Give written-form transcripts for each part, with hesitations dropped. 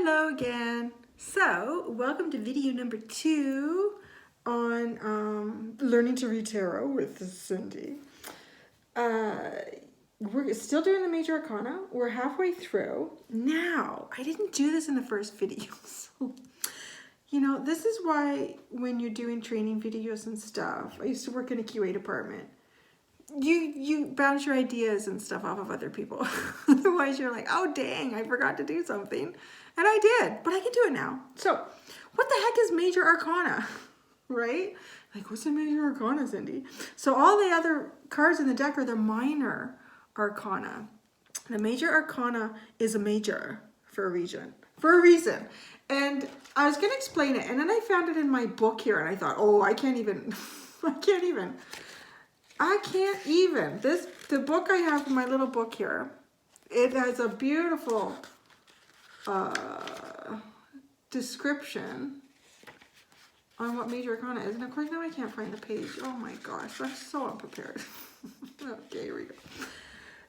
Hello again. So, welcome to video number 2 on learning to read tarot with Cindy. We're still doing the major arcana. We're halfway through. Now, I didn't do this in the first video. So, you know, this is why when you're doing training videos and stuff, I used to work in a QA department. You bounce your ideas and stuff off of other people. Otherwise, you're like, oh, dang, I forgot to do something. And I did, but I can do it now. So, what the heck is major arcana? Right? Like, what's a major arcana, Cindy? So, all the other cards in the deck are the minor arcana. The major arcana is a major for a reason. And I was going to explain it, and then I found it in my book here, and I thought, oh, I can't even. The book I have in my little book here, it has a beautiful description on what major arcana is. And of course now I can't find the page. Oh my gosh, I'm so unprepared. Okay, here we go.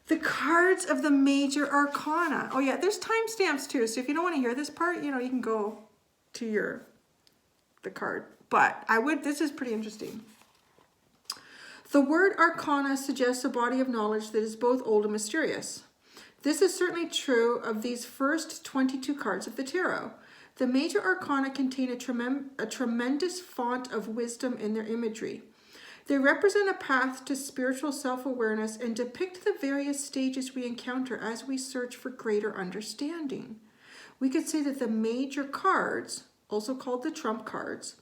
The cards of the major arcana. Oh yeah, there's timestamps too. So if you don't want to hear this part, you know, you can go to the card. But this is pretty interesting. The word arcana suggests a body of knowledge that is both old and mysterious. This is certainly true of these first 22 cards of the tarot. The major arcana contain a tremendous font of wisdom in their imagery. They represent a path to spiritual self-awareness and depict the various stages we encounter as we search for greater understanding. We could say that the major cards, also called the trump cards,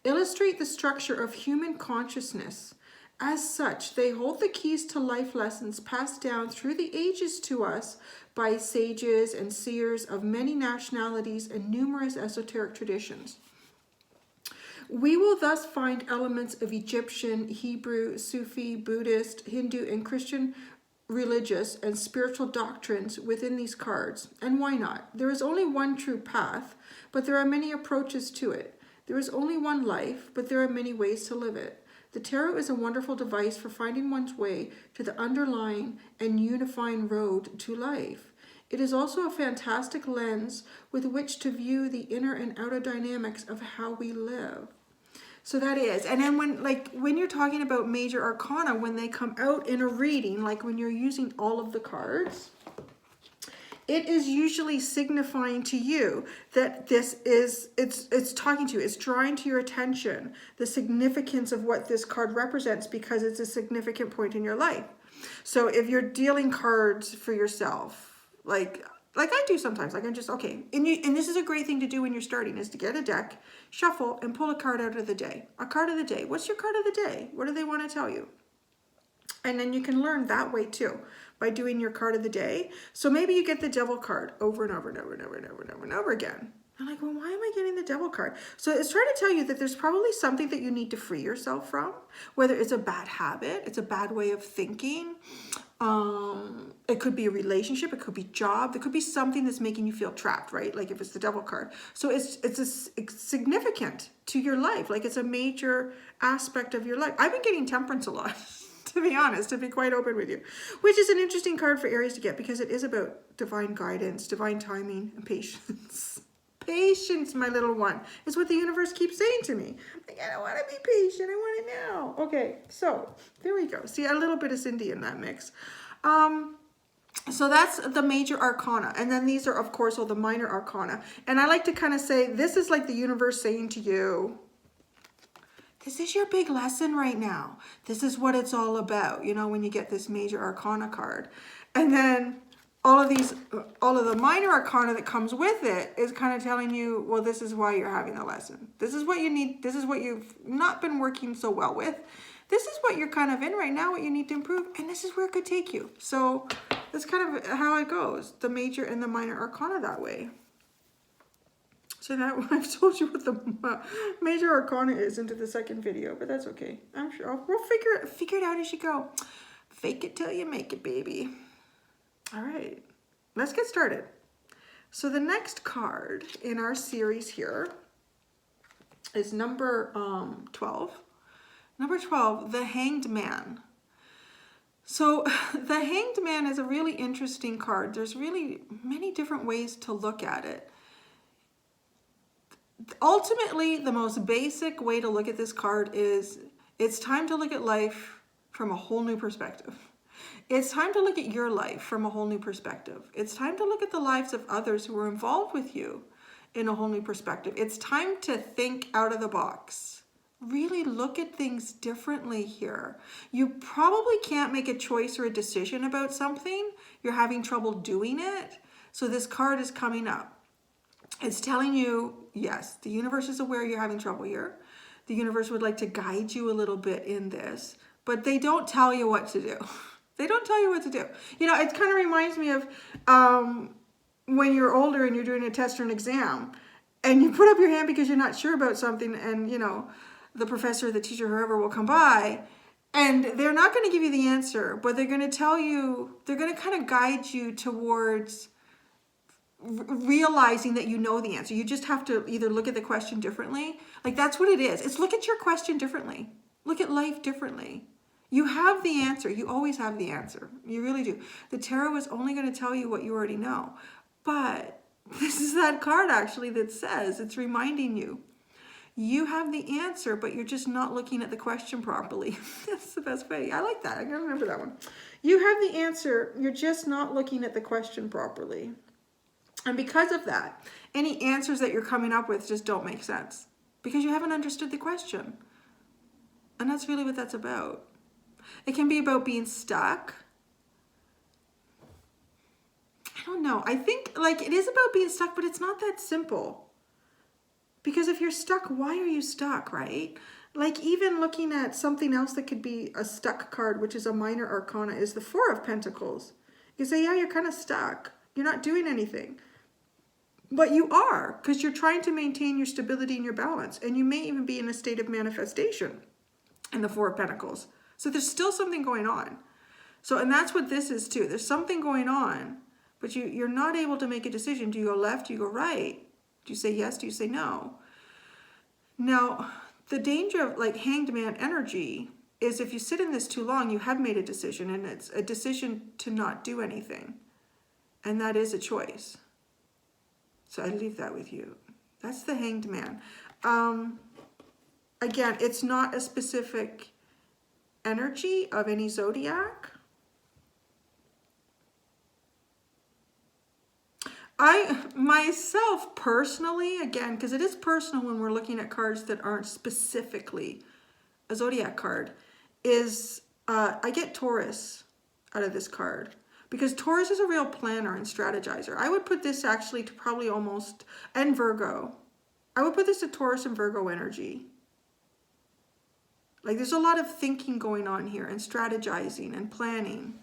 illustrate the structure of human consciousness. As such, they hold the keys to life lessons passed down through the ages to us by sages and seers of many nationalities and numerous esoteric traditions. We will thus find elements of Egyptian, Hebrew, Sufi, Buddhist, Hindu, and Christian religious and spiritual doctrines within these cards. And why not? There is only one true path, but there are many approaches to it. There is only one life, but there are many ways to live it. The tarot is a wonderful device for finding one's way to the underlying and unifying road to life. It is also a fantastic lens with which to view the inner and outer dynamics of how we live. So that is. And then when you're talking about major arcana, when they come out in a reading, like when you're using all of the cards, it is usually signifying to you that it's talking to you, it's drawing to your attention the significance of what this card represents because it's a significant point in your life. So if you're dealing cards for yourself, like I do sometimes, like I'm just, okay, and this is a great thing to do when you're starting, is to get a deck, shuffle, and pull a card out of the day. A card of the day. What's your card of the day? What do they want to tell you? And then you can learn that way too, by doing your card of the day. So maybe you get the devil card over and over and over and over and over and over and over again. I'm like, well, why am I getting the devil card? So it's trying to tell you that there's probably something that you need to free yourself from, whether it's a bad habit, it's a bad way of thinking. It could be a relationship, it could be job, it could be something that's making you feel trapped, right? Like if it's the devil card. So it's significant to your life, like it's a major aspect of your life. I've been getting temperance a lot. To be honest, to be quite open with you, which is an interesting card for Aries to get because it is about divine guidance, divine timing, and patience. Patience, my little one, is what the universe keeps saying to me. Like, I don't want to be patient, I want it now. Okay, so there we go. See, a little bit of Cindy in that mix. So that's the major arcana. And then these are, of course, all the minor arcana. And I like to kind of say, this is like the universe saying to you, this is your big lesson right now. This is what it's all about, you know, when you get this major arcana card. And then all of the minor arcana that comes with it is kind of telling you, well, this is why you're having the lesson. This is what you need. This is what you've not been working so well with. This is what you're kind of in right now, what you need to improve. And this is where it could take you. So that's kind of how it goes. The major and the minor arcana that way. So that I've told you what the major arcana is into the second video, but that's okay. I'm sure we'll figure it out as you go. Fake it till you make it, baby. All right, let's get started. So the next card in our series here is number 12. Number 12, the Hanged Man. So the Hanged Man is a really interesting card. There's really many different ways to look at it. ultimately, the most basic way to look at this card is it's time to look at life from a whole new perspective. It's time to look at your life from a whole new perspective. It's time to look at the lives of others who are involved with you in a whole new perspective. It's time to think out of the box. Really look at things differently here. You probably can't make a choice or a decision about something. You're having trouble doing it. So this card is coming up. It's telling you, yes, the universe is aware you're having trouble here. The universe would like to guide you a little bit in this, but they don't tell you what to do. They don't tell you what to do. You know, it kind of reminds me of when you're older and you're doing a test or an exam and you put up your hand because you're not sure about something, and, you know, the professor, the teacher, whoever will come by, and they're not going to give you the answer, but they're going to tell you, they're going to kind of guide you towards realizing that you know the answer. You just have to either look at the question differently. Like, that's what it is. It's look at your question differently. Look at life differently. You have the answer. You always have the answer. You really do. The tarot is only going to tell you what you already know. But this is that card actually that says, it's reminding you, you have the answer, but you're just not looking at the question properly. That's the best way. I like that. I can remember that one. You have the answer. You're just not looking at the question properly. And because of that, any answers that you're coming up with just don't make sense because you haven't understood the question. And that's really what that's about. It can be about being stuck. I don't know. I think like it is about being stuck, but it's not that simple. Because if you're stuck, why are you stuck, right? Like even looking at something else that could be a stuck card, which is a minor arcana, is the Four of Pentacles. You say, yeah, you're kind of stuck. You're not doing anything. But you are, because you're trying to maintain your stability and your balance. And you may even be in a state of manifestation in the Four of Pentacles. So there's still something going on. So, and that's what this is too. There's something going on, but you're not able to make a decision. Do you go left? Do you go right? Do you say yes? Do you say no? Now, the danger of like Hanged Man energy is if you sit in this too long, you have made a decision, and it's a decision to not do anything. And that is a choice. So I leave that with you. That's the Hanged Man. Again, it's not a specific energy of any zodiac. I myself personally, again, because it is personal when we're looking at cards that aren't specifically a zodiac card, is I get Taurus out of this card. Because Taurus is a real planner and strategizer. I would put this actually to probably almost, and Virgo. I would put this to Taurus and Virgo energy. Like there's a lot of thinking going on here and strategizing and planning.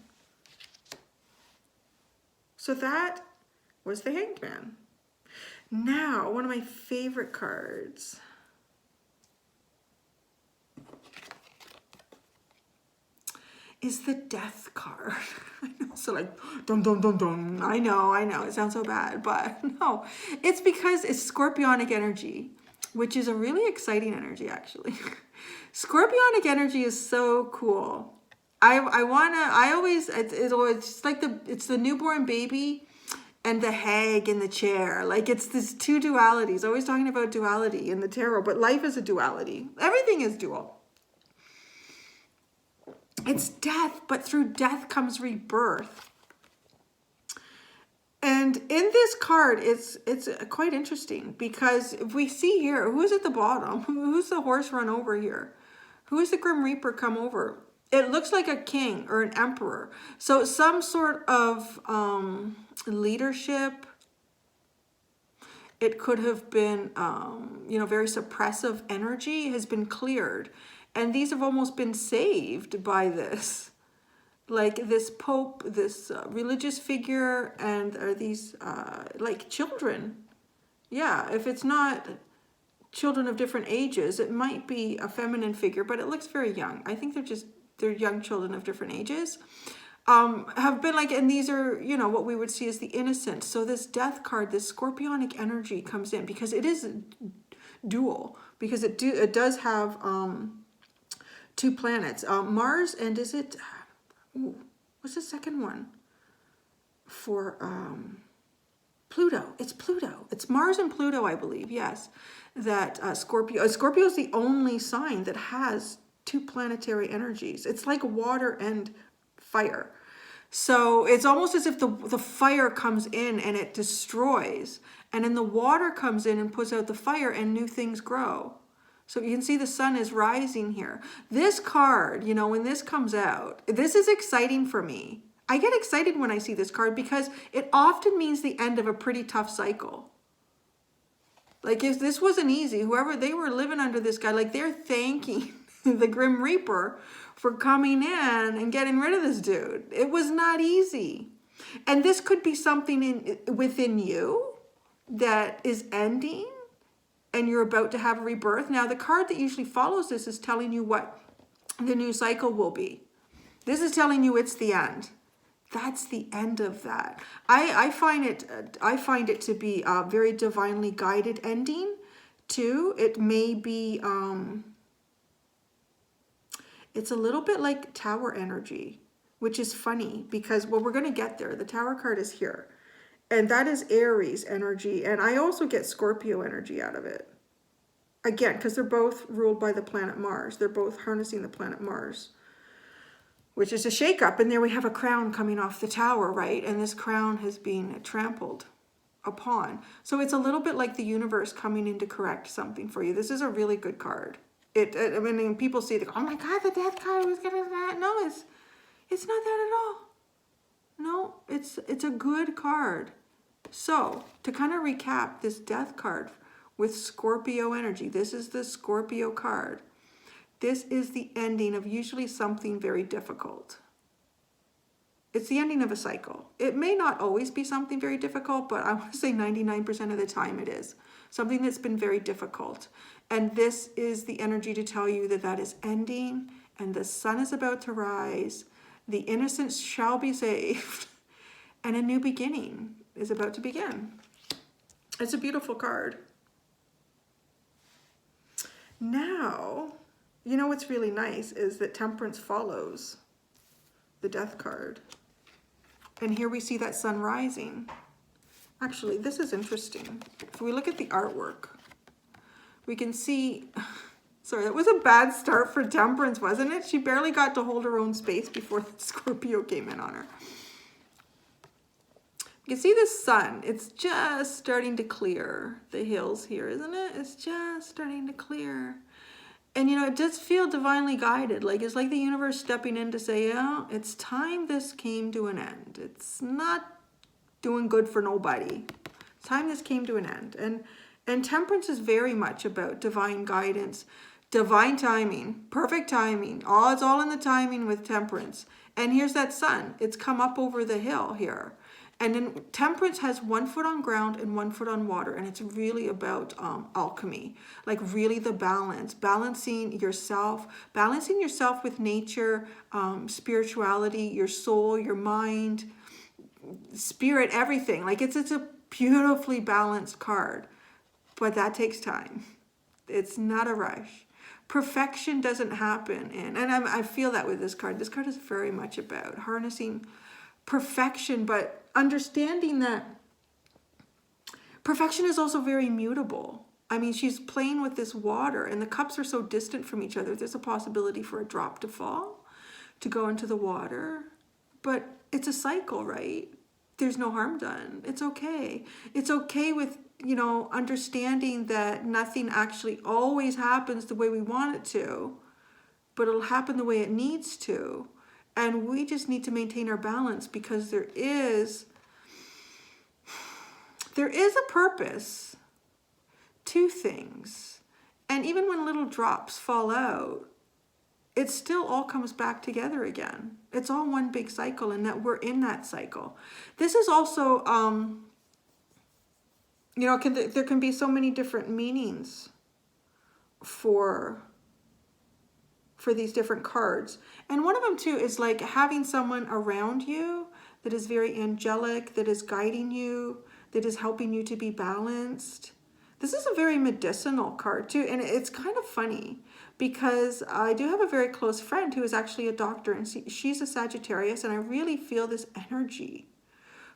So that was the Hanged Man. Now, one of my favorite cards. Is the Death card. I know, so like, dum, dum, dum, dum. I know, it sounds so bad, but no. It's because it's Scorpionic energy, which is a really exciting energy, actually. Scorpionic energy is so cool. It's like it's the newborn baby and the hag in the chair. Like it's this two dualities, always talking about duality in the tarot, but life is a duality. Everything is dual. It's death, but through death comes rebirth. And in this card, it's quite interesting because if we see here, who's at the bottom? Who's the horse run over here? Who is the Grim Reaper come over? It looks like a king or an emperor. So some sort of leadership. It could have been, very suppressive energy has been cleared. And these have almost been saved by this. Like this pope, this religious figure, and are these like children. Yeah, if it's not children of different ages, it might be a feminine figure, but it looks very young. I think they're young children of different ages. Have been like, and these are, what we would see as the innocent. So this Death card, this Scorpionic energy comes in because it is dual, because it does have two planets, Mars, and is it, what's the second one for Pluto. It's Pluto. It's Mars and Pluto, I believe. Yes. That Scorpio. Scorpio is the only sign that has two planetary energies. It's like water and fire. So it's almost as if the fire comes in and it destroys. And then the water comes in and puts out the fire and new things grow. So you can see the sun is rising here. This card, you know, when this comes out, this is exciting for me. I get excited when I see this card because it often means the end of a pretty tough cycle. Like if this wasn't easy, whoever they were living under this guy, like they're thanking the Grim Reaper for coming in and getting rid of this dude. It was not easy. And this could be something within you that is ending and you're about to have a rebirth. Now, the card that usually follows this is telling you what the new cycle will be. This is telling you it's the end. That's the end of that. I find it to be a very divinely guided ending too. It may be, it's a little bit like Tower energy, which is funny because, well, we're going to get there. The Tower card is here. And that is Aries energy. And I also get Scorpio energy out of it. Again, because they're both ruled by the planet Mars. They're both harnessing the planet Mars, which is a shakeup. And there we have a crown coming off the tower, right? And this crown has been trampled upon. So it's a little bit like the universe coming in to correct something for you. This is a really good card. I mean, people see it, oh my God, the death card was gonna that. No, it's not that at all. No, it's a good card. So to kind of recap this death card with Scorpio energy, this is the Scorpio card. This is the ending of usually something very difficult. It's the ending of a cycle. It may not always be something very difficult, but I want to say 99% of the time it is. Something that's been very difficult. And this is the energy to tell you that that is ending and the sun is about to rise. The innocent shall be saved. And a new beginning is about to begin. It's a beautiful card. Now, you know what's really nice is that Temperance follows the death card. And here we see that sun rising. Actually, this is interesting. If we look at the artwork, we can see, sorry, that was a bad start for Temperance, wasn't it? She barely got to hold her own space before the Scorpio came in on her. You can see the sun. It's just starting to clear the hills here, isn't it? It's just starting to clear. And, you know, it does feel divinely guided. Like, it's like the universe stepping in to say, yeah, it's time this came to an end. It's not doing good for nobody. It's time this came to an end. And Temperance is very much about divine guidance, divine timing, perfect timing. It's all in the timing with Temperance. And here's that sun. It's come up over the hill here. And then Temperance has 1 foot on ground and 1 foot on water. And it's really about alchemy, like really the balance, balancing yourself with nature, spirituality, your soul, your mind, spirit, everything. Like it's a beautifully balanced card, but that takes time. It's not a rush. Perfection doesn't happen. And I feel that with this card. This card is very much about harnessing perfection, but understanding that perfection is also very mutable. I mean, she's playing with this water and the cups are so distant from each other. There's a possibility for a drop to fall, to go into the water, but it's a cycle, right? There's no harm done. It's okay. It's okay with, you know, understanding that nothing actually always happens the way we want it to, but it'll happen the way it needs to. And we just need to maintain our balance because there is a purpose to things. And even when little drops fall out, it still all comes back together again. It's all one big cycle, and that we're in that cycle. This is also, you know, there can be so many different meanings for these different cards. And one of them too is like having someone around you that is very angelic, that is guiding you, that is helping you to be balanced. This is a very medicinal card too. And it's kind of funny because I do have a very close friend who is actually a doctor, and she's a Sagittarius, and I really feel this energy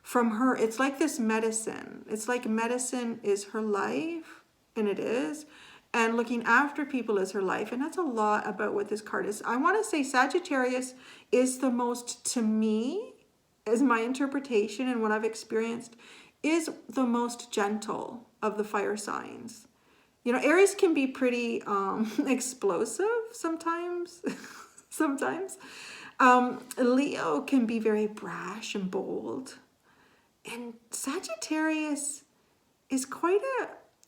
from her. It's like this medicine. It's like medicine is her life, and it is. And looking after people is her life. And that's a lot about what this card is. I want to say Sagittarius is the most, to me, as my interpretation and what I've experienced, is the most gentle of the fire signs. You know, Aries can be pretty explosive sometimes. Sometimes. Leo can be very brash and bold. And Sagittarius is quite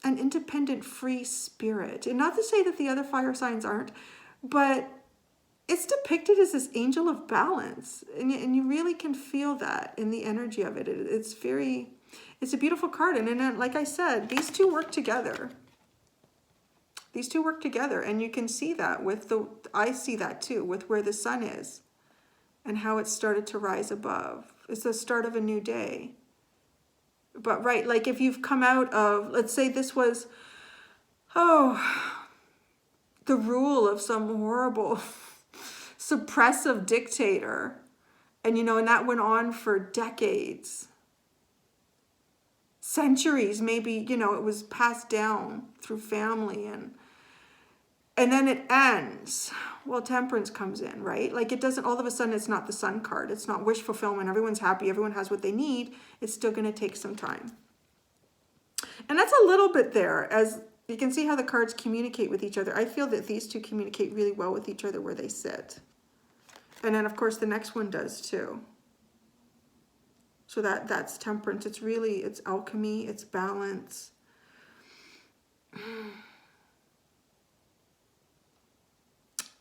an independent, free spirit. And not to say that the other fire signs aren't, but it's depicted as this angel of balance. And you really can feel that in the energy of it. It's a beautiful card. And then, like I said, these two work together. These two work together. And you can see that with I see that too, with where the sun is and how it started to rise above. It's the start of a new day. But right, like if you've come out of, let's say this was, the rule of some horrible suppressive dictator. And, you know, and that went on for decades, centuries, maybe, you know, it was passed down through family and then it ends. Well, Temperance comes in, right? Like it doesn't, all of a sudden it's not the sun card. It's not wish fulfillment. Everyone's happy. Everyone has what they need. It's still going to take some time. And that's a little bit there, as you can see how the cards communicate with each other. I feel that these two communicate really well with each other where they sit. And then of course the next one does too. So that's Temperance. It's alchemy, it's balance.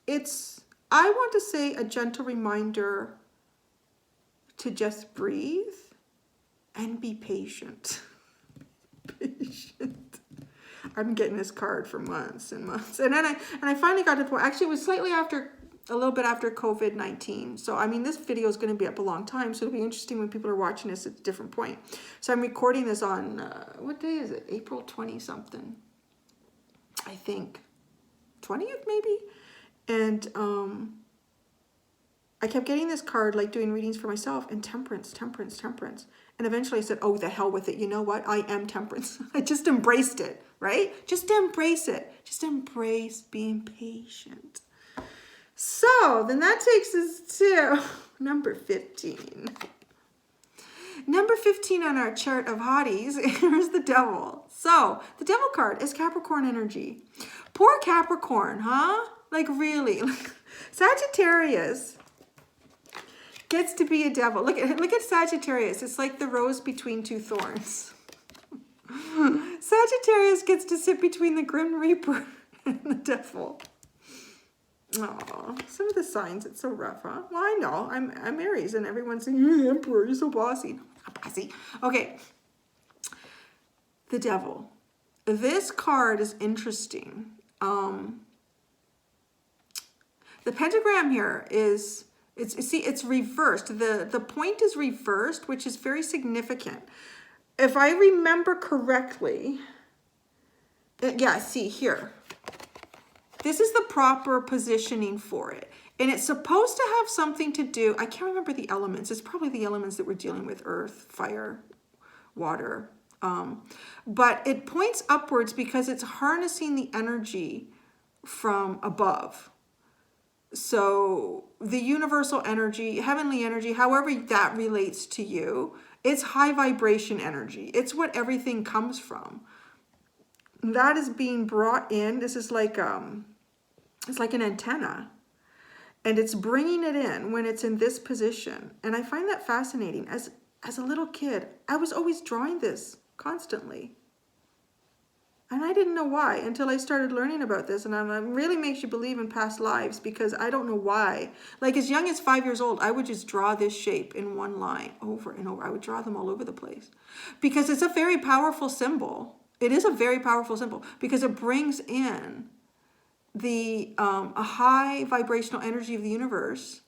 It's, I want to say, a gentle reminder to just breathe and be patient. Patient. I've been getting this card for months and months. And then I finally got to the point, actually it was slightly after, a little bit after COVID-19. So, I mean, this video is going to be up a long time, so it'll be interesting when people are watching this at a different point. So I'm recording this on, what day is it? April 20 something, I think. 20th maybe? And I kept getting this card, like doing readings for myself, and Temperance, Temperance, Temperance. And eventually I said, oh, the hell with it. You know what? I am Temperance. I just embraced it, right? Just embrace it. Just embrace being patient. So then that takes us to number 15. Number 15 on our chart of hotties, here's the Devil. So the Devil card is Capricorn energy. Poor Capricorn, huh? Like really, Sagittarius gets to be a devil. Look at Sagittarius. It's like the rose between two thorns. Sagittarius gets to sit between the Grim Reaper and the Devil. Oh, some of the signs, it's so rough, huh? Well, I know. I'm Aries, and everyone's saying, you're the Emperor, you're so bossy. No, I'm not bossy. Okay. The Devil. This card is interesting. The pentagram here is, it's reversed. The point is reversed, which is very significant. If I remember correctly, yeah, see here. This is the proper positioning for it. And it's supposed to have something to do, I can't remember the elements. It's probably the elements that we're dealing with, earth, fire, water. But it points upwards because it's harnessing the energy from above. So the universal energy, heavenly energy, however that relates to you, it's high vibration energy. It's what everything comes from. That is being brought in. This is like, it's like an antenna. And it's bringing it in when it's in this position. And I find that fascinating. As a little kid, I was always drawing this constantly. And I didn't know why until I started learning about this. And it really makes you believe in past lives, because I don't know why. Like as young as 5 years old, I would just draw this shape in one line over and over. I would draw them all over the place because it's a very powerful symbol. It is a very powerful symbol because it brings in the a high vibrational energy of the universe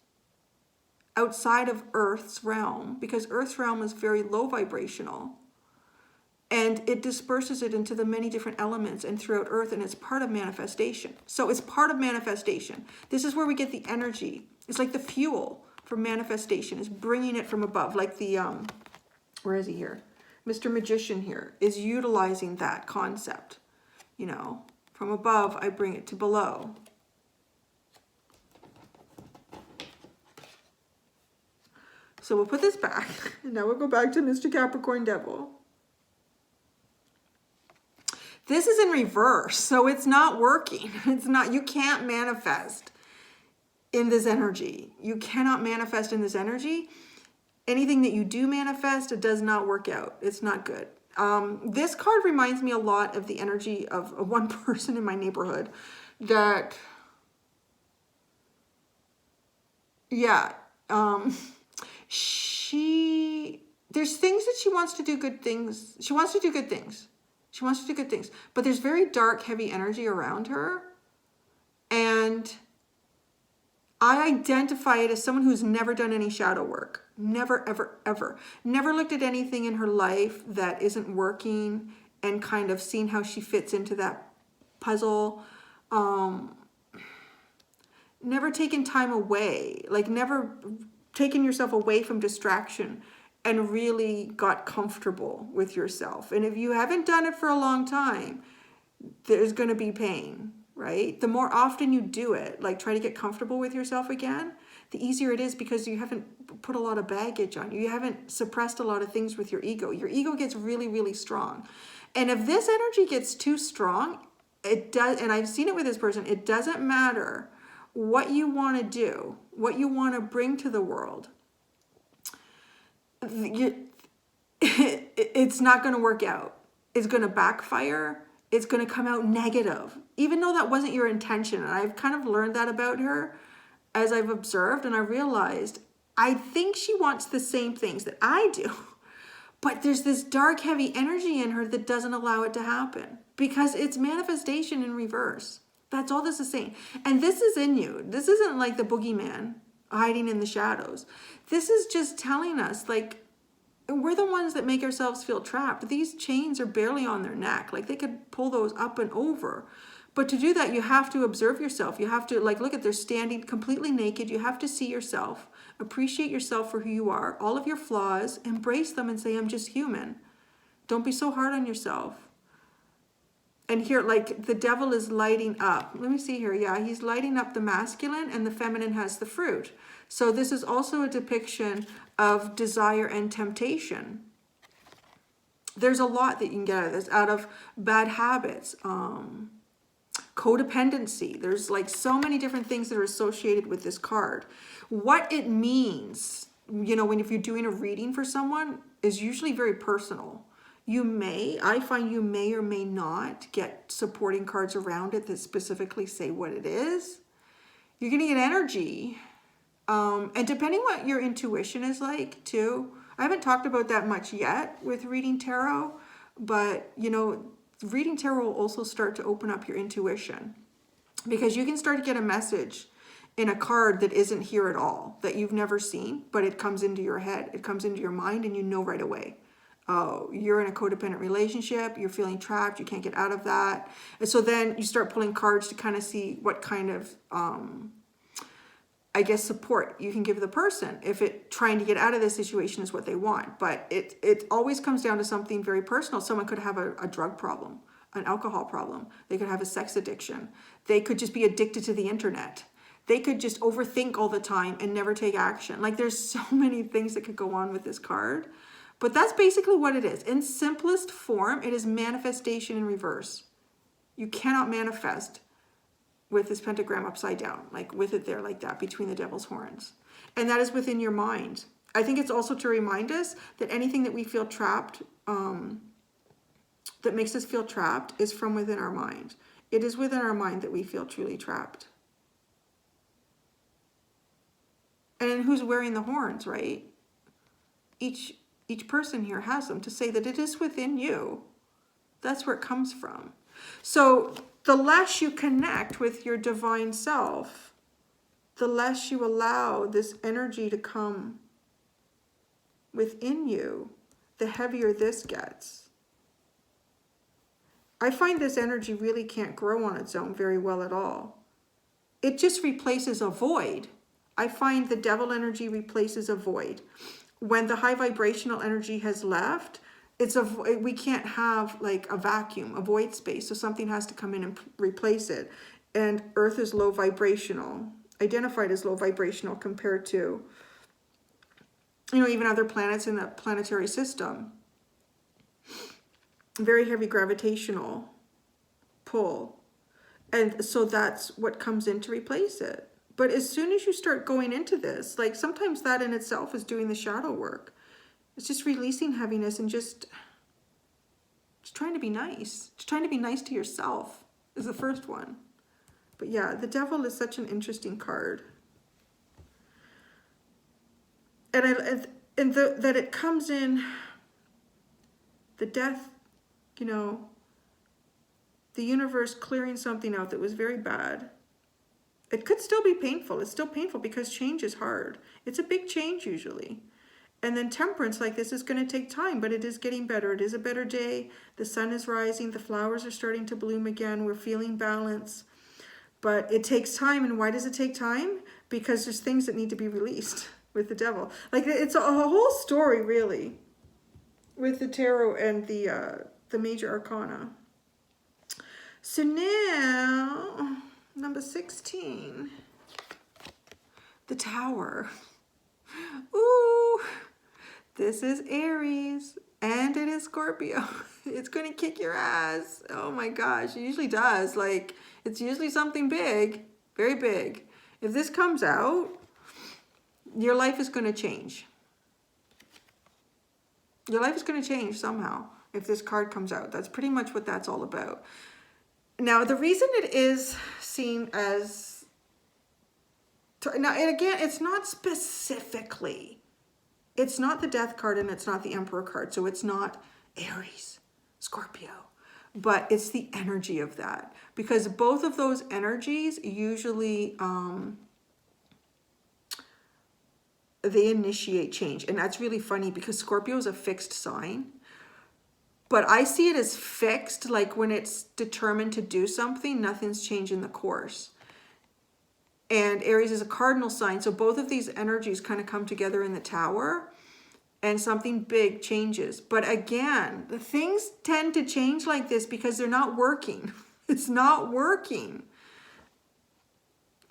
outside of Earth's realm, because Earth's realm is very low vibrational. And it disperses it into the many different elements and throughout Earth, and it's part of manifestation. So it's part of manifestation. This is where we get the energy. It's like the fuel for manifestation, is bringing it from above, like the where is he here? Mr. Magician here is utilizing that concept. You know, from above, I bring it to below. So we'll put this back. And now we'll go back to Mr. Capricorn Devil. This is in reverse, so it's not working. It's not, you can't manifest in this energy. You cannot manifest in this energy. Anything that you do manifest, it does not work out. It's not good. This card reminds me a lot of the energy of one person in my neighborhood that, yeah, there's things that she wants to do good things. She wants to do good things. She wants to do good things, but there's very dark, heavy energy around her. And I identify it as someone who's never done any shadow work. Never, ever, ever. Never looked at anything in her life that isn't working and kind of seen how she fits into that puzzle. Never taken time away, like never taken yourself away from distraction and really got comfortable with yourself. And if you haven't done it for a long time, there's going to be pain, right? The more often you do it, like try to get comfortable with yourself again, the easier it is because you haven't put a lot of baggage on you. You haven't suppressed a lot of things with your ego. Your ego gets really, really strong. And if this energy gets too strong, it does, and I've seen it with this person, it doesn't matter what you want to do, what you want to bring to the world. It's not going to work out. It's going to backfire. It's going to come out negative, even though that wasn't your intention. And I've kind of learned that about her as I've observed, and I realized I think she wants the same things that I do, but there's this dark, heavy energy in her that doesn't allow it to happen because it's manifestation in reverse. That's all this is saying. And this is in you. This isn't like the boogeyman hiding in the shadows. This is just telling us, like, we're the ones that make ourselves feel trapped. These chains are barely on their neck. Like, they could pull those up and over. But to do that, you have to observe yourself. You have to, like, look at, they're standing completely naked. You have to see yourself, appreciate yourself for who you are, all of your flaws, embrace them and say, I'm just human. Don't be so hard on yourself. And here, like, the devil is lighting up. Let me see here. Yeah, he's lighting up the masculine and the feminine has the fruit. So this is also a depiction of desire and temptation. There's a lot that you can get out of this, out of bad habits, codependency. There's like so many different things that are associated with this card. What it means, you know, if you're doing a reading for someone, is usually very personal. I find you may or may not get supporting cards around it that specifically say what it is. You're going to get energy. And depending what your intuition is like too, I haven't talked about that much yet with reading tarot, but you know, reading tarot will also start to open up your intuition because you can start to get a message in a card that isn't here at all, that you've never seen, but it comes into your head, it comes into your mind, and you know right away. Oh, you're in a codependent relationship, you're feeling trapped, you can't get out of that. And so then you start pulling cards to kind of see what kind of, I guess, support you can give the person if it trying to get out of this situation is what they want. But it always comes down to something very personal. Someone could have a drug problem, an alcohol problem. They could have a sex addiction. They could just be addicted to the internet. They could just overthink all the time and never take action. Like, there's so many things that could go on with this card. But that's basically what it is. In simplest form, it is manifestation in reverse. You cannot manifest with this pentagram upside down, like with it there like that between the devil's horns. And that is within your mind. I think it's also to remind us that anything that we feel trapped, that makes us feel trapped, is from within our mind. It is within our mind that we feel truly trapped. And who's wearing the horns, right? Each person here has them to say that it is within you. That's where it comes from. So the less you connect with your divine self, the less you allow this energy to come within you, the heavier this gets. I find this energy really can't grow on its own very well at all. It just replaces a void. I find the devil energy replaces a void. when the high vibrational energy has left, we can't have like a vacuum, a void space. So something has to come in and replace it. And Earth is low vibrational, identified as low vibrational compared to, even other planets in the planetary system. Very heavy gravitational pull. And so that's what comes in to replace it. But as soon as you start going into this, like sometimes that in itself is doing the shadow work. It's just releasing heaviness and just trying to be nice. Just trying to be nice to yourself is the first one. But yeah, the Devil is such an interesting card. And that it comes in the death, the universe clearing something out that was very bad. It could still be painful. It's still painful because change is hard. It's a big change usually. And then Temperance like this is going to take time, but it is getting better. It is a better day. The sun is rising. The flowers are starting to bloom again. We're feeling balance. But it takes time. And why does it take time? Because there's things that need to be released with the Devil. Like it's a whole story really with the tarot and the major arcana. So now, number 16, the Tower. Ooh, this is Aries and it is Scorpio. It's going to kick your ass. Oh my gosh, it usually does. Like, it's usually something big, very big. If this comes out, your life is going to change. Your life is going to change somehow if this card comes out. That's pretty much what that's all about. Now, the reason it is seen as... Now, and again, it's not specifically. It's not the Death card and it's not the Emperor card. So it's not Aries, Scorpio. But it's the energy of that. Because both of those energies usually... they initiate change. And that's really funny because Scorpio is a fixed sign. But I see it as fixed, like when it's determined to do something, nothing's changing the course. And Aries is a cardinal sign. So both of these energies kind of come together in the Tower and something big changes. But again, the things tend to change like this because they're not working. It's not working.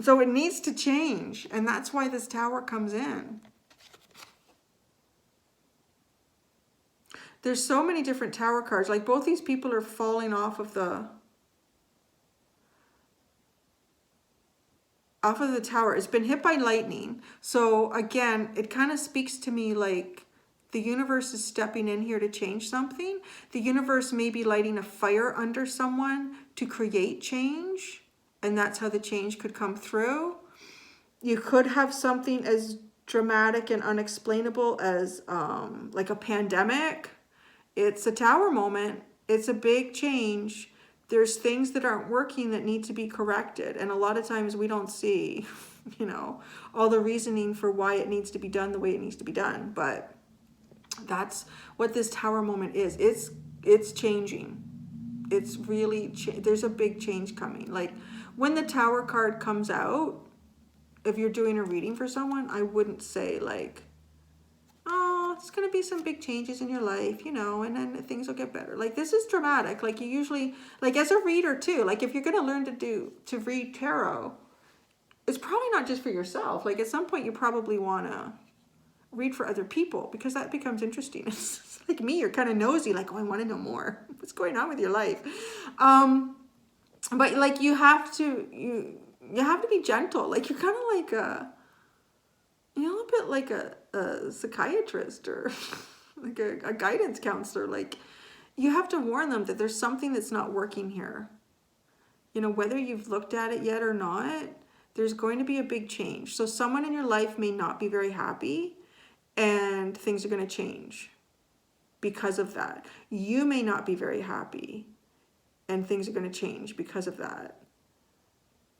So it needs to change. And that's why this Tower comes in. There's so many different Tower cards. Like both these people are falling off of the tower. It's been hit by lightning. So again, it kind of speaks to me like the universe is stepping in here to change something. The universe may be lighting a fire under someone to create change. And that's how the change could come through. You could have something as dramatic and unexplainable as like a pandemic. It's a Tower moment. It's a big change. There's things that aren't working that need to be corrected. And a lot of times we don't see, all the reasoning for why it needs to be done the way it needs to be done. But that's what this Tower moment is. It's changing. It's really, there's a big change coming. Like when the Tower card comes out, if you're doing a reading for someone, I wouldn't say like, oh, it's going to be some big changes in your life, and then things will get better. Like this is dramatic. Like you usually, like as a reader too, like if you're going to learn to read tarot, it's probably not just for yourself. Like at some point you probably want to read for other people because that becomes interesting. It's like me, you're kind of nosy, like, oh, I want to know more. What's going on with your life? But like you have to be gentle. Like you're kind of like a bit like a psychiatrist or like a guidance counselor. Like you have to warn them that there's something that's not working here. Whether you've looked at it yet or not, there's going to be a big change. So someone in your life may not be very happy and things are going to change because of that. You may not be very happy and things are going to change because of that.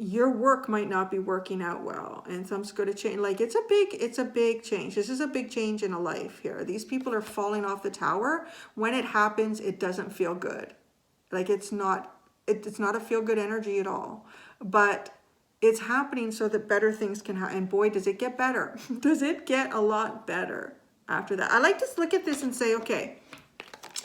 Your work might not be working out well and something's going to change. Like it's a big change. This is a big change in a life here. These people are falling off the tower. When it happens, it doesn't feel good. Like it's not a feel good energy at all, but it's happening so that better things can happen. And boy, does it get better. Does it get a lot better. after that. I like to look at this and say, okay,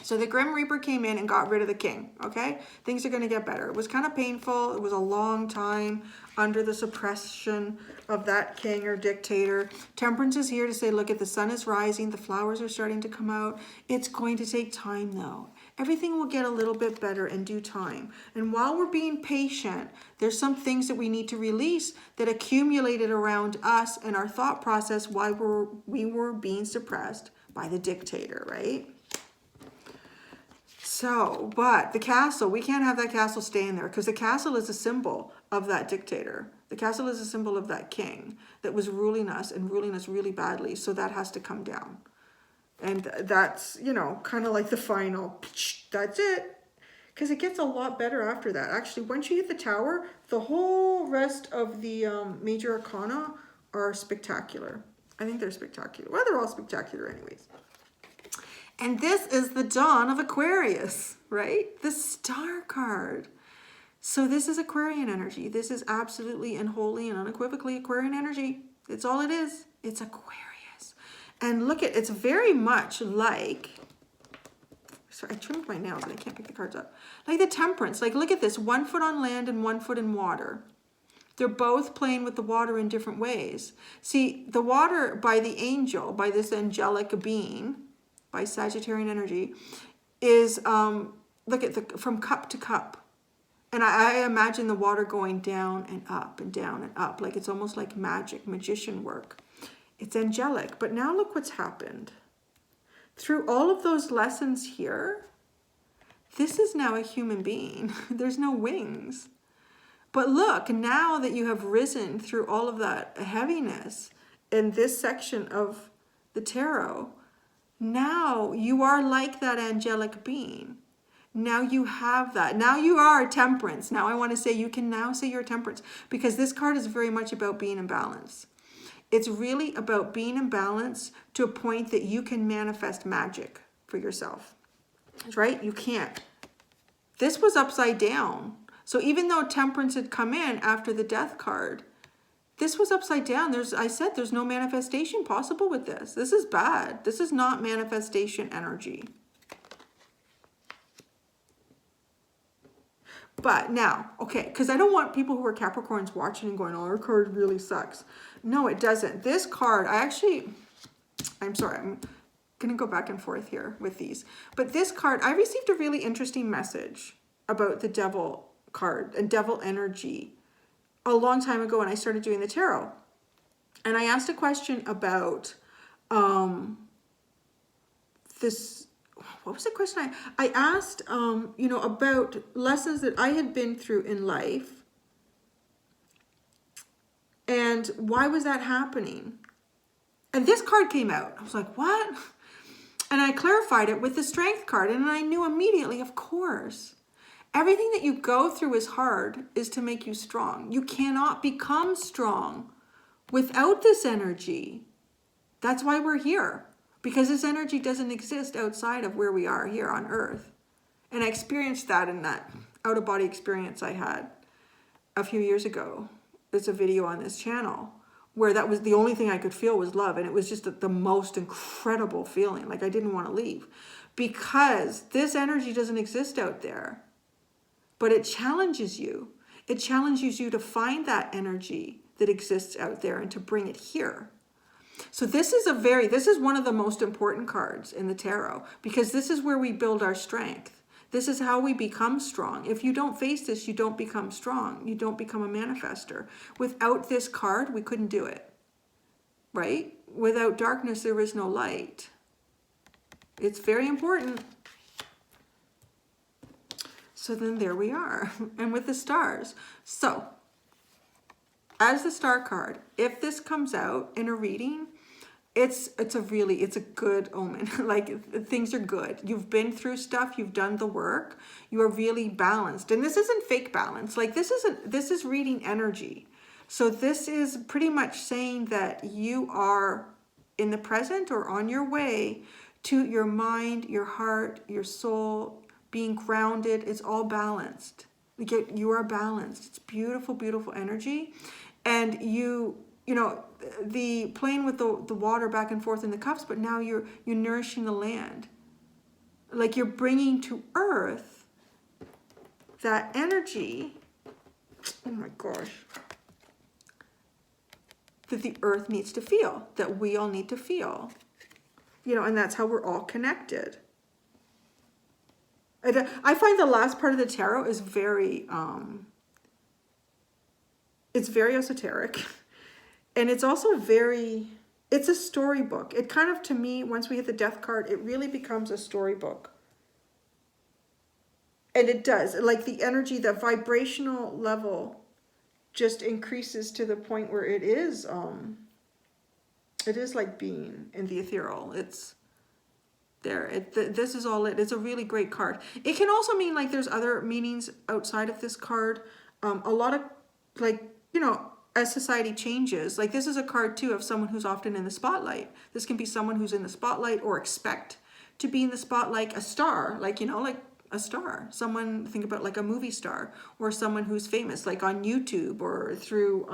so the Grim Reaper came in and got rid of the king, okay? Things are going to get better. It was kind of painful. It was a long time under the suppression of that king or dictator. Temperance is here to say, look, the sun is rising. The flowers are starting to come out. It's going to take time, though. Everything will get a little bit better in due time. And while we're being patient, there's some things that we need to release that accumulated around us and our thought process while we were being suppressed by the dictator, right? So, but the castle, we can't have that castle staying there because the castle is a symbol of that dictator. The castle is a symbol of that king that was ruling us and ruling us really badly. So that has to come down. And that's, you know, kind of like the final, that's it. Because it gets a lot better after that. Actually, once you hit the tower, the whole rest of the major arcana are spectacular. I think they're spectacular. Well, they're all spectacular anyways. And this is the dawn of Aquarius, right? The star card. So this is Aquarian energy. This is absolutely and wholly and unequivocally Aquarian energy. It's all it is. It's Aquarius. And look at, it's very much like, sorry, I trimmed my nails and I can't pick the cards up. Like the Temperance, like look at this, 1 foot on land and 1 foot in water. They're both playing with the water in different ways. See, the water by the angel, by this angelic being, by Sagittarian energy, is, look at from cup to cup. And I imagine the water going down and up and down and up, like it's almost like magic, magician work. It's angelic. But now look what's happened. Through all of those lessons here, this is now a human being. There's no wings. But look, now that you have risen through all of that heaviness in this section of the tarot, now you are like that angelic being. Now you have that. Now you are Temperance. Now I want to say you can now say you're Temperance because this card is very much about being in balance. It's really about being in balance to a point that you can manifest magic for yourself, right? You can't. This was upside down. So even though Temperance had come in after the Death card, this was upside down. I said there's no manifestation possible with this. This is bad. This is not manifestation energy. But now, okay, because I don't want people who are Capricorns watching and going, oh, our card really sucks. No, it doesn't. This card, I'm sorry, I'm going to go back and forth here with these. But this card, I received a really interesting message about the Devil card and Devil energy a long time ago when I started doing the tarot. And I asked a question about this. What was the question I asked, you know, about lessons that I had been through in life. And why was that happening? And this card came out. I was like, what? And I clarified it with the Strength card. And I knew immediately, of course. Everything that you go through is hard is to make you strong. You cannot become strong without this energy. That's why we're here. Because this energy doesn't exist outside of where we are here on Earth. And I experienced that in that out-of-body experience I had a few years ago. There's a video on this channel where that was the only thing I could feel was love. And it was just the most incredible feeling. Like I didn't want to leave. Because this energy doesn't exist out there. But it challenges you. It challenges you to find that energy that exists out there and to bring it here. So this is one of the most important cards in the tarot because this is where we build our strength. This is how we become strong. If you don't face this, you don't become strong. You don't become a manifester. Without this card, we couldn't do it, right? Without darkness, there is no light. It's very important. So then there we are. And with the stars. So as the star card, if this comes out in a reading, it's a good omen. Like things are good. You've been through stuff, you've done the work, you are really balanced. And this isn't fake balance. Like this is reading energy. So this is pretty much saying that you are in the present or on your way to your mind, your heart, your soul, being grounded. It's all balanced. You are balanced. It's beautiful, beautiful energy. And you you know, the playing with the water back and forth in the cups, but now you're nourishing the land. Like you're bringing to earth that energy, oh my gosh, that the earth needs to feel, that we all need to feel. You know, and that's how we're all connected. I find the last part of the tarot is very, it's very esoteric. And it's also very, it's a storybook. It kind of, to me, once we hit the death card, it really becomes a storybook. And it does. Like the energy, the vibrational level just increases to the point where it is like being in the ethereal. It's there. This is all it. It's a really great card. It can also mean like there's other meanings outside of this card. A lot of like, you know, as society changes, like this is a card too of someone who's often in the spotlight. This can be someone who's in the spotlight or expect to be in the spotlight, a star, like, you know, like a star. Someone, think about like a movie star or someone who's famous, like on YouTube or through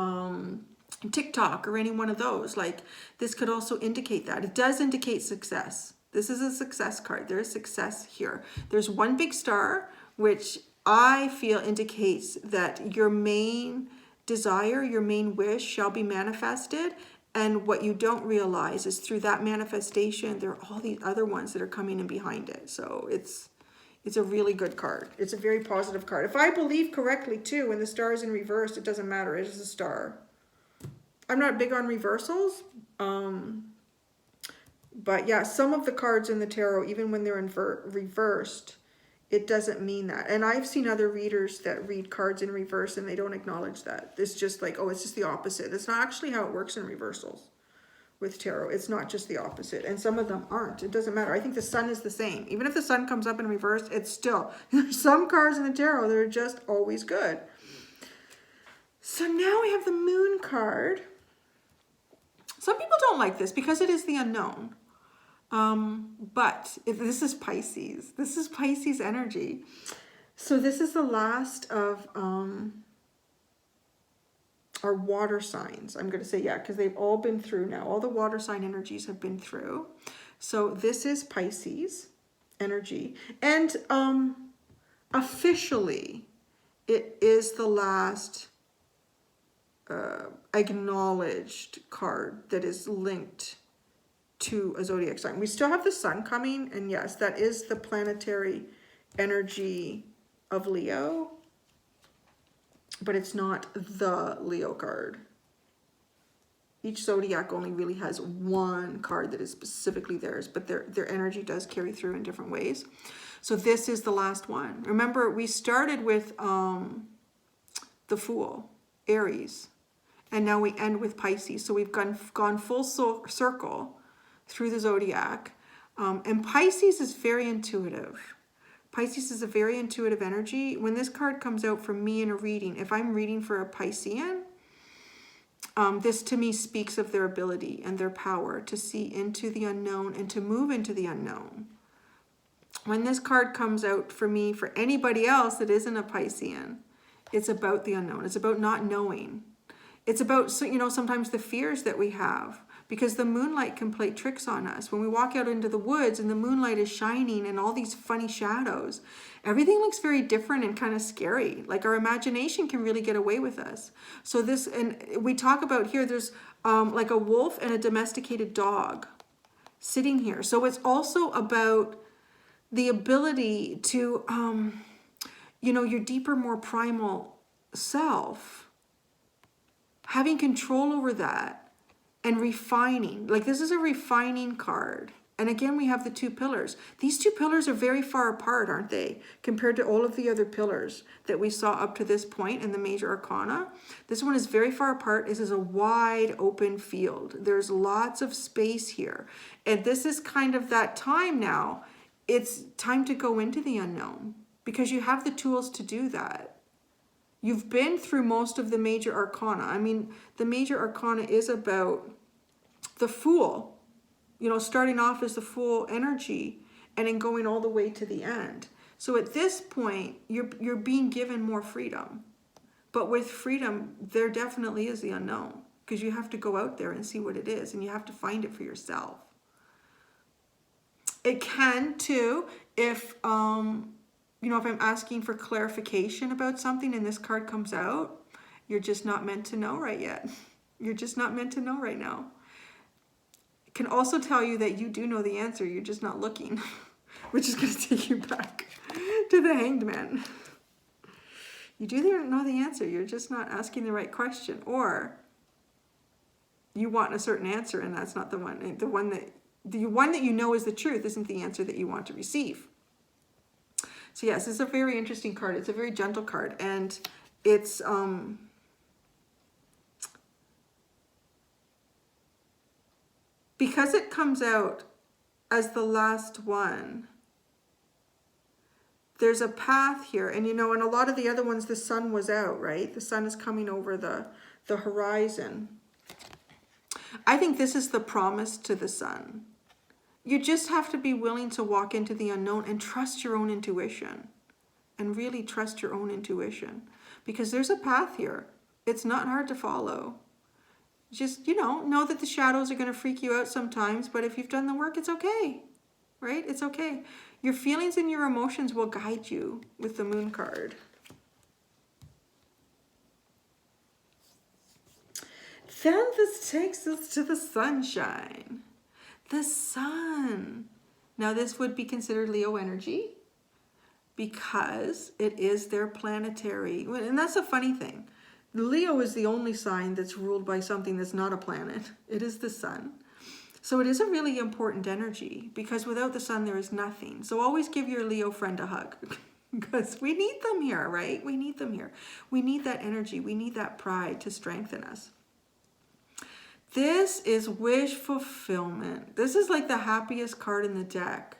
TikTok or any one of those. Like this could also indicate that. It does indicate success. This is a success card. There is success here. There's one big star, which I feel indicates that your main desire, your main wish shall be manifested. And what you don't realize is through that manifestation, there are all these other ones that are coming in behind it. So it's a really good card. It's a very positive card. If I believe correctly too, when the star is in reverse, it doesn't matter. It is a star. I'm not big on reversals. But yeah, some of the cards in the tarot, even when they're reversed, it doesn't mean that. And I've seen other readers that read cards in reverse and they don't acknowledge that. It's just like, oh, it's just the opposite. That's not actually how it works in reversals with tarot. It's not just the opposite. And some of them aren't. It doesn't matter. I think the sun is the same. Even if the sun comes up in reverse, it's still, there's some cards in the tarot that are just always good. So now we have the moon card. Some people don't like this because it is the unknown. But if this is Pisces. This is Pisces energy. So this is the last of our water signs. I'm going to say, yeah, because they've all been through now. All the water sign energies have been through. So this is Pisces energy. And officially, it is the last acknowledged card that is linked to a zodiac sign. We still have the sun coming, and yes, that is the planetary energy of Leo, but it's not the Leo card. Each zodiac only really has one card that is specifically theirs, but their energy does carry through in different ways. So this is the last one. Remember, we started with the Fool, Aries, and now we end with Pisces. So we've gone full circle through the zodiac. And Pisces is very intuitive. Pisces is a very intuitive energy. When this card comes out for me in a reading, if I'm reading for a Piscean, this to me speaks of their ability and their power to see into the unknown and to move into the unknown. When this card comes out for me, for anybody else that isn't a Piscean, it's about the unknown. It's about not knowing. It's about, you know, sometimes the fears that we have, because the moonlight can play tricks on us. When we walk out into the woods and the moonlight is shining and all these funny shadows, everything looks very different and kind of scary. Like our imagination can really get away with us. So this, and we talk about here, there's like a wolf and a domesticated dog sitting here. So it's also about the ability to, you know, your deeper, more primal self, having control over that and refining. Like this is a refining card. And again, we have the two pillars. These two pillars are very far apart, aren't they? Compared to all of the other pillars that we saw up to this point in the major arcana. This one is very far apart. This is a wide open field. There's lots of space here. And this is kind of that time now. It's time to go into the unknown because you have the tools to do that. You've been through most of the major arcana. I mean, the major arcana is about the Fool, you know, starting off as the Fool energy and then going all the way to the end. So at this point, you're being given more freedom. But with freedom, there definitely is the unknown because you have to go out there and see what it is, and you have to find it for yourself. It can too, if, if I'm asking for clarification about something and this card comes out, you're just not meant to know right yet. You're just not meant to know right now. It can also tell you that you do know the answer, you're just not looking, which is going to take you back to the Hanged Man. You do know the answer, you're just not asking the right question, or you want a certain answer and that's not the one. The one that you know is the truth isn't the answer that you want to receive. So yes, it's a very interesting card. It's a very gentle card, and it's because it comes out as the last one, there's a path here. And in a lot of the other ones, the sun was out, right? The sun is coming over the horizon. I think this is the promise to the sun. You just have to be willing to walk into the unknown and trust your own intuition. And really trust your own intuition. Because there's a path here. It's not hard to follow. Just, know that the shadows are going to freak you out sometimes, but if you've done the work, it's okay. Right? It's okay. Your feelings and your emotions will guide you with the Moon card. Then this takes us to the sunshine. The sun. Now this would be considered Leo energy because it is their planetary. And that's a funny thing. Leo is the only sign that's ruled by something that's not a planet. It is the sun. So it is a really important energy because without the sun there is nothing. So always give your Leo friend a hug because we need them here, right? We need them here. We need that energy. We need that pride to strengthen us. This is wish fulfillment. This is like the happiest card in the deck.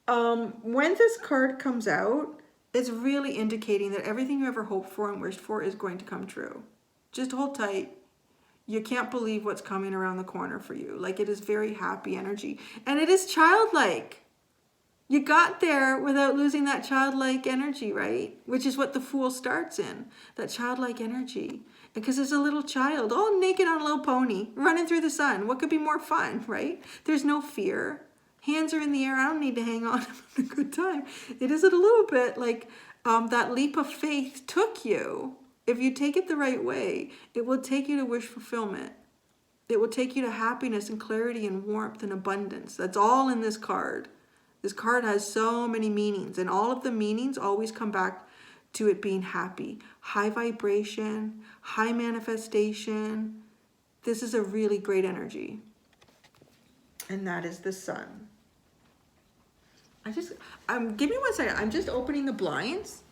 When this card comes out, it's really indicating that everything you ever hoped for and wished for is going to come true. Just hold tight. You can't believe what's coming around the corner for you. Like, it is very happy energy. And it is childlike. You got there without losing that childlike energy, right? Which is what the Fool starts in. That childlike energy. Because there's a little child, all naked on a little pony, running through the sun. What could be more fun, right? There's no fear. Hands are in the air. I don't need to hang on. I'm having a good time. It is a little bit like that leap of faith took you. If you take it the right way, it will take you to wish fulfillment. It will take you to happiness and clarity and warmth and abundance. That's all in this card. This card has so many meanings, and all of the meanings always come back to it being happy. High vibration, high manifestation. This is a really great energy. And that is the sun. Give me 1 second. I'm just opening the blinds.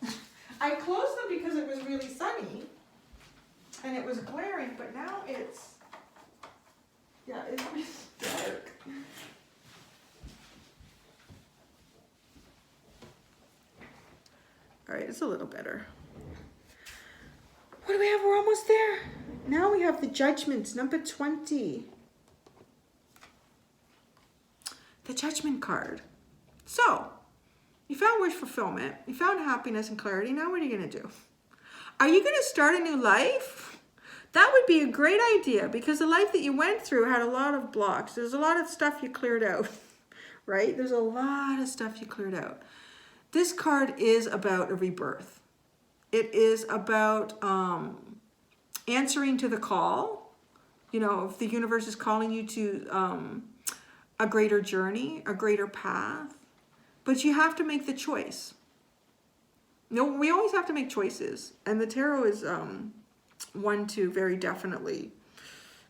I closed them because it was really sunny and it was glaring, but now it's dark. All right, it's a little better. What do we have? We're almost there. Now we have the Judgment, number 20. The Judgment card. So, you found wish fulfillment. You found happiness and clarity. Now what are you going to do? Are you going to start a new life? That would be a great idea because the life that you went through had a lot of blocks. There's a lot of stuff you cleared out, right? There's a lot of stuff you cleared out. This card is about a rebirth. It is about answering to the call. If the universe is calling you to a greater journey, a greater path. But you have to make the choice. We always have to make choices. And the tarot is one to very definitely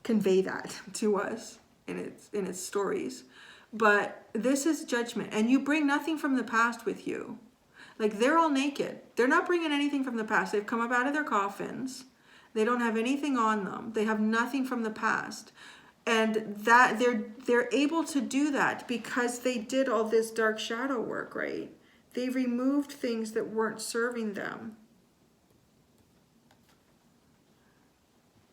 convey that to us in its stories. But this is judgment. And you bring nothing from the past with you. Like, they're all naked. They're not bringing anything from the past. They've come up out of their coffins. They don't have anything on them. They have nothing from the past. And that they're able to do that because they did all this dark shadow work, right? They removed things that weren't serving them.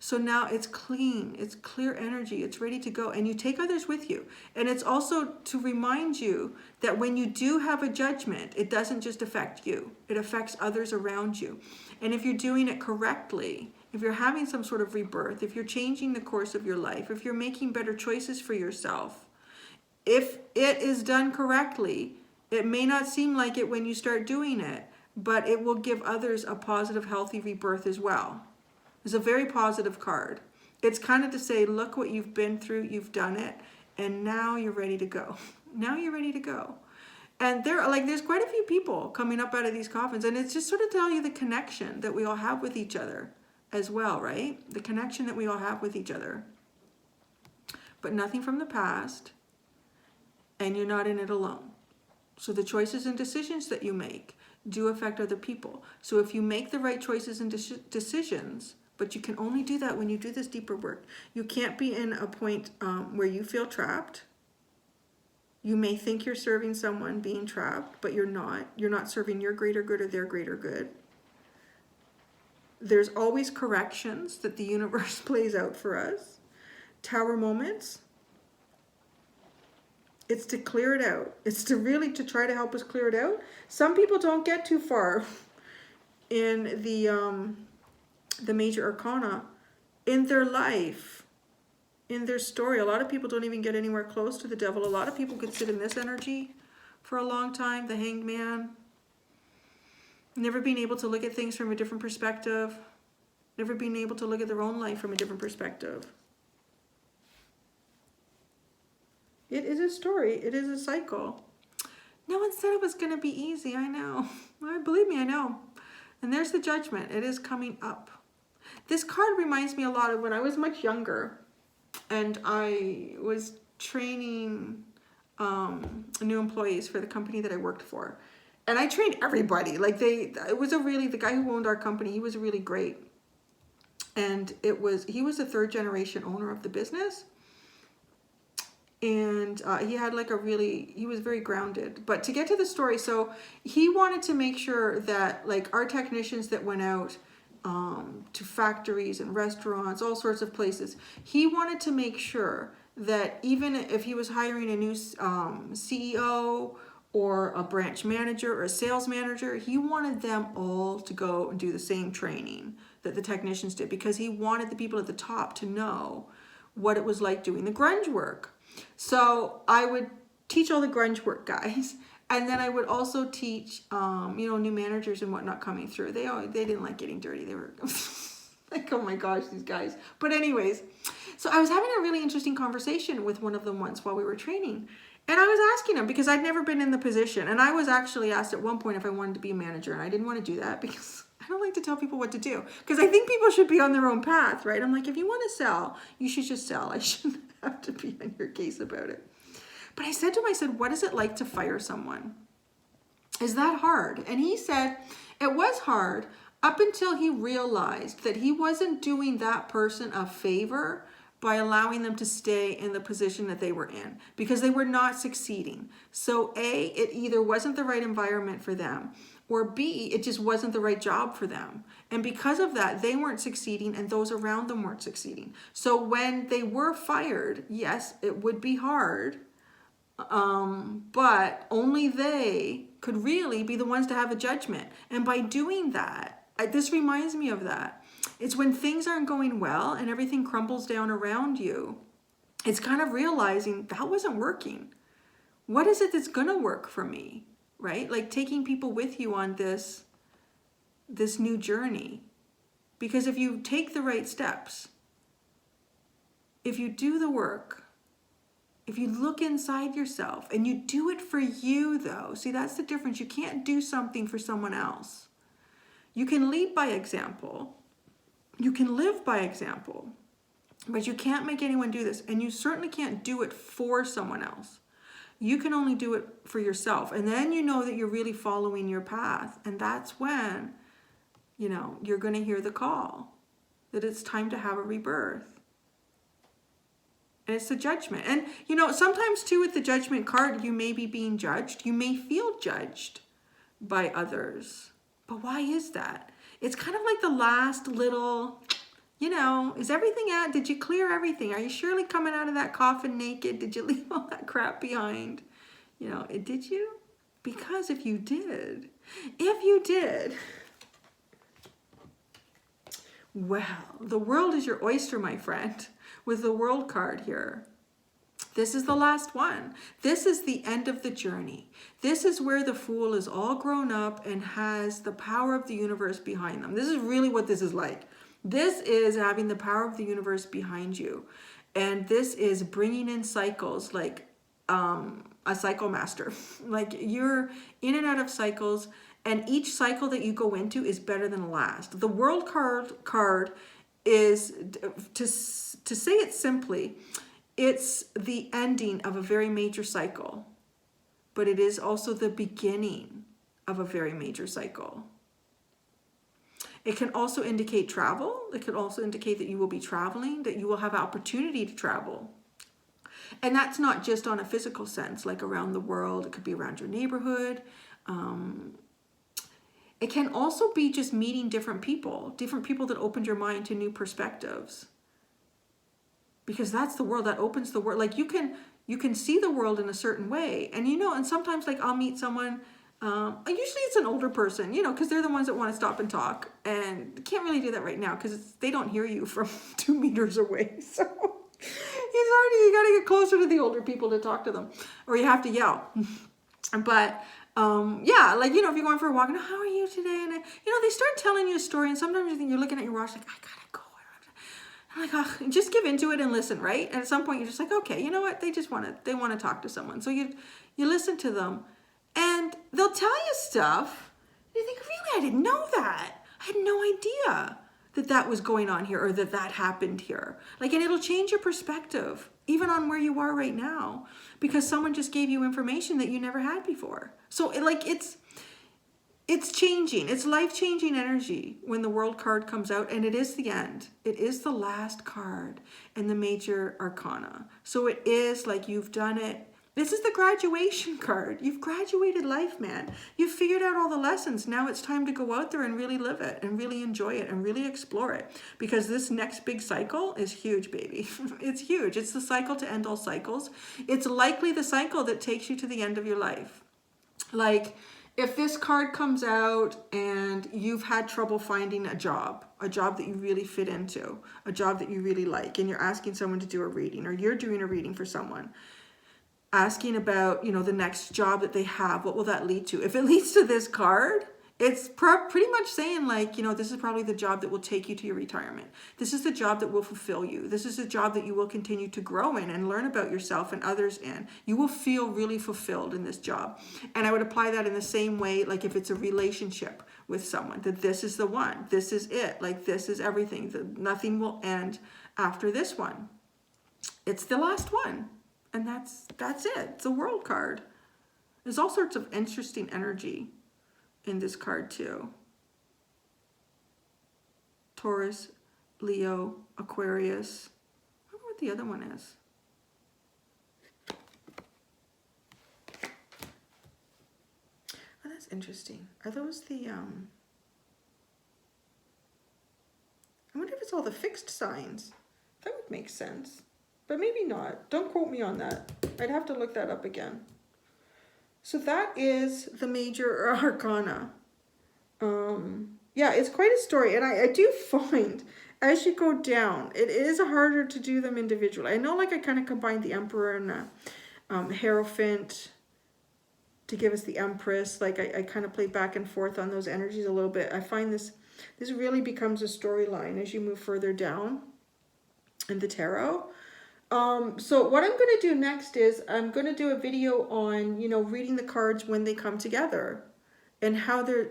So now it's clean, it's clear energy, it's ready to go, and you take others with you. And it's also to remind you that when you do have a judgment, it doesn't just affect you, it affects others around you. And if you're doing it correctly, if you're having some sort of rebirth, if you're changing the course of your life, if you're making better choices for yourself, if it is done correctly, it may not seem like it when you start doing it, but it will give others a positive, healthy rebirth as well. It's a very positive card. It's kind of to say, look what you've been through, you've done it, and now you're ready to go. Now you're ready to go. And there's quite a few people coming up out of these coffins, and it's just sort of tell you the connection that we all have with each other as well, right? The connection that we all have with each other. But nothing from the past, and you're not in it alone. So the choices and decisions that you make do affect other people. So if you make the right choices and decisions, but you can only do that when you do this deeper work. You can't be in a point where you feel trapped. You may think you're serving someone being trapped, but you're not. You're not serving your greater good or their greater good. There's always corrections that the universe plays out for us. Tower moments. It's to clear it out. It's to really to try to help us clear it out. Some people don't get too far in the major arcana in their life, in their story. A lot of people don't even get anywhere close to the devil. A lot of people could sit in this energy for a long time. The Hanged Man. Never being able to look at things from a different perspective. Never being able to look at their own life from a different perspective. It is a story. It is a cycle. No one said it was going to be easy. I know. Believe me, I know. And there's the Judgment. It is coming up. This card reminds me a lot of when I was much younger and I was training new employees for the company that I worked for. And I trained everybody. Like the guy who owned our company, he was really great. And he was a third generation owner of the business. And he had he was very grounded. But to get to the story, so he wanted to make sure that like our technicians that went out to factories and restaurants, all sorts of places, he wanted to make sure that even if he was hiring a new CEO or a branch manager or a sales manager, he wanted them all to go and do the same training that the technicians did, because he wanted the people at the top to know what it was like doing the grunge work. So I would teach all the grunge work guys, and then I would also teach, new managers and whatnot coming through. They didn't like getting dirty. They were like, oh my gosh, these guys. But anyways, so I was having a really interesting conversation with one of them once while we were training. And I was asking him, because I'd never been in the position. And I was actually asked at one point if I wanted to be a manager. And I didn't want to do that because I don't like to tell people what to do. Because I think people should be on their own path, right? I'm like, if you want to sell, you should just sell. I shouldn't have to be on your case about it. But I said to him, what is it like to fire someone? Is that hard? And he said, it was hard up until he realized that he wasn't doing that person a favor by allowing them to stay in the position that they were in, because they were not succeeding. So A, it either wasn't the right environment for them, or B, it just wasn't the right job for them. And because of that, they weren't succeeding and those around them weren't succeeding. So when they were fired, yes, it would be hard, but only they could really be the ones to have a judgment. And by doing that, this reminds me of that. It's when things aren't going well and everything crumbles down around you, it's kind of realizing that wasn't working. What is it that's going to work for me, right? Like taking people with you on this new journey. Because if you take the right steps, if you do the work, if you look inside yourself and you do it for you though, see, that's the difference. You can't do something for someone else. You can lead by example. You can live by example, but you can't make anyone do this. And you certainly can't do it for someone else. You can only do it for yourself. And then you know that you're really following your path. And that's when, you're going to hear the call that it's time to have a rebirth. And it's the Judgment. And, sometimes too with the Judgment card, you may be being judged. You may feel judged by others. But why is that? It's kind of like the last little You know, is everything out? Did you clear everything? Are you surely coming out of that coffin naked? Did you leave all that crap behind? You know, did you? Because if you did, well, the world is your oyster, my friend, with the World card here. This is the last one. This is the end of the journey. This is where the Fool is all grown up and has the power of the universe behind them. This is really what this is like. This is having the power of the universe behind you. And this is bringing in cycles like a cycle master. Like you're in and out of cycles, and each cycle that you go into is better than the last. The World card is, to say it simply, it's the ending of a very major cycle, but it is also the beginning of a very major cycle. It can also indicate travel. It could also indicate that you will be traveling, that you will have opportunity to travel. And that's not just on a physical sense, like around the world. It could be around your neighborhood. It can also be just meeting different people that opened your mind to new perspectives. Because that's the world, that opens the world. Like you can see the world in a certain way. And you know, and sometimes like I'll meet someone, usually it's an older person, you know, because they're the ones that want to stop and talk. And can't really do that right now because they don't hear you from 2 meters away. So you got to get closer to the older people to talk to them, or you have to yell. But yeah, like, you know, if you're going for a walk and how are you today? And you know, they start telling you a story, and sometimes you think you're looking at your watch like, I gotta go. I'm like, oh, just give into it and listen, right? And at some point you're just like, okay, you know what? They want to talk to someone. So you listen to them, and they'll tell you stuff. And you think, really, I didn't know that. I had no idea that was going on here, or that happened here. Like, and it'll change your perspective, even on where you are right now, because someone just gave you information that you never had before. So it's changing. It's life-changing energy when the World card comes out, and it is the end. It is the last card in the major arcana. So it is like you've done it. This is the graduation card. You've graduated life, man. You've figured out all the lessons. Now it's time to go out there and really live it and really enjoy it and really explore it, because this next big cycle is huge, baby. It's huge. It's the cycle to end all cycles. It's likely the cycle that takes you to the end of your life. Like, if this card comes out and you've had trouble finding a job that you really fit into, a job that you really like, and you're asking someone to do a reading, or you're doing a reading for someone, asking about, you know, the next job that they have, what will that lead to? If it leads to this card, it's pretty much saying, like, you know, this is probably the job that will take you to your retirement. This is the job that will fulfill you. This is the job that you will continue to grow in and learn about yourself and others in. You will feel really fulfilled in this job. And I would apply that in the same way, like if it's a relationship with someone, that this is the one, this is it, like this is everything, that nothing will end after this one. It's the last one. And that's it. It's a World card. There's all sorts of interesting energy in this card too. Taurus, Leo, Aquarius. I wonder what the other one is. Oh, that's interesting. Are those the I wonder if it's all the fixed signs. That would make sense. But maybe not. Don't quote me on that. I'd have to look that up again. So that is the major arcana. Yeah, it's quite a story. And I do find, as you go down, it is harder to do them individually. I know, like, I kind of combined the Emperor and Hierophant to give us the Empress. Like, I kind of played back and forth on those energies a little bit. I find this really becomes a storyline as you move further down in the tarot. So what I'm going to do next is I'm going to do a video on, you know, reading the cards when they come together and how they're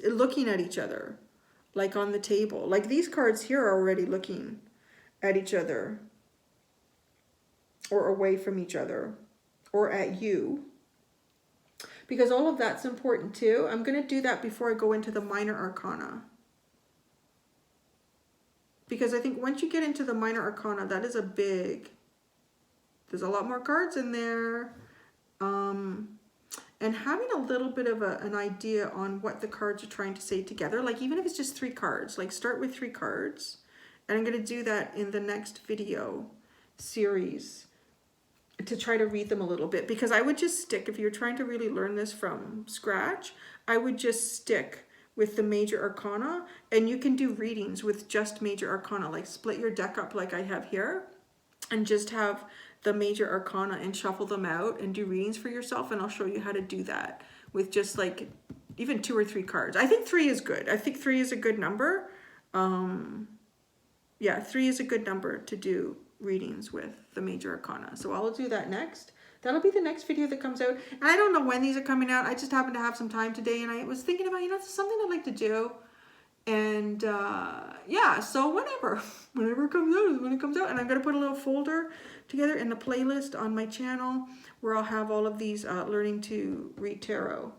looking at each other, like on the table. Like these cards here are already looking at each other or away from each other or at you, because all of that's important too. I'm going to do that before I go into the minor arcana. Because I think once you get into the minor arcana, that is there's a lot more cards in there. And having a little bit of an idea on what the cards are trying to say together, like even if it's just 3 cards, like start with 3 cards And I'm going to do that in the next video series to try to read them a little bit, because I would just stick, if you're trying to really learn this from scratch, I would just stick with the major arcana, and you can do readings with just major arcana, like split your deck up like I have here and just have the major arcana and shuffle them out and do readings for yourself. And I'll show you how to do that with just like even 2 or 3 cards. I think 3 is good. I think 3 is a good number. Yeah, 3 is a good number to do readings with the major arcana. So I'll do that next. That'll be the next video that comes out. And I don't know when these are coming out. I just happen to have some time today, and I was thinking about, you know, it's something I'd like to do. And yeah, so whenever it comes out is when it comes out. And I'm going to put a little folder together in the playlist on my channel where I'll have all of these learning to read tarot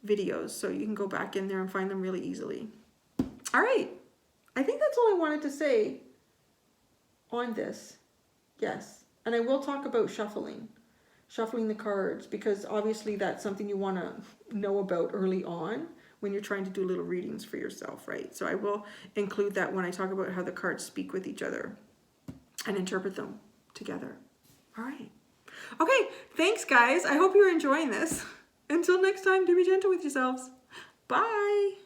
videos. So you can go back in there and find them really easily. All right. I think that's all I wanted to say on this. Yes. And I will talk about shuffling the cards, because obviously that's something you want to know about early on when you're trying to do little readings for yourself, right? So I will include that when I talk about how the cards speak with each other and interpret them together. All right. Okay. Thanks, guys. I hope you're enjoying this. Until next time, do be gentle with yourselves. Bye.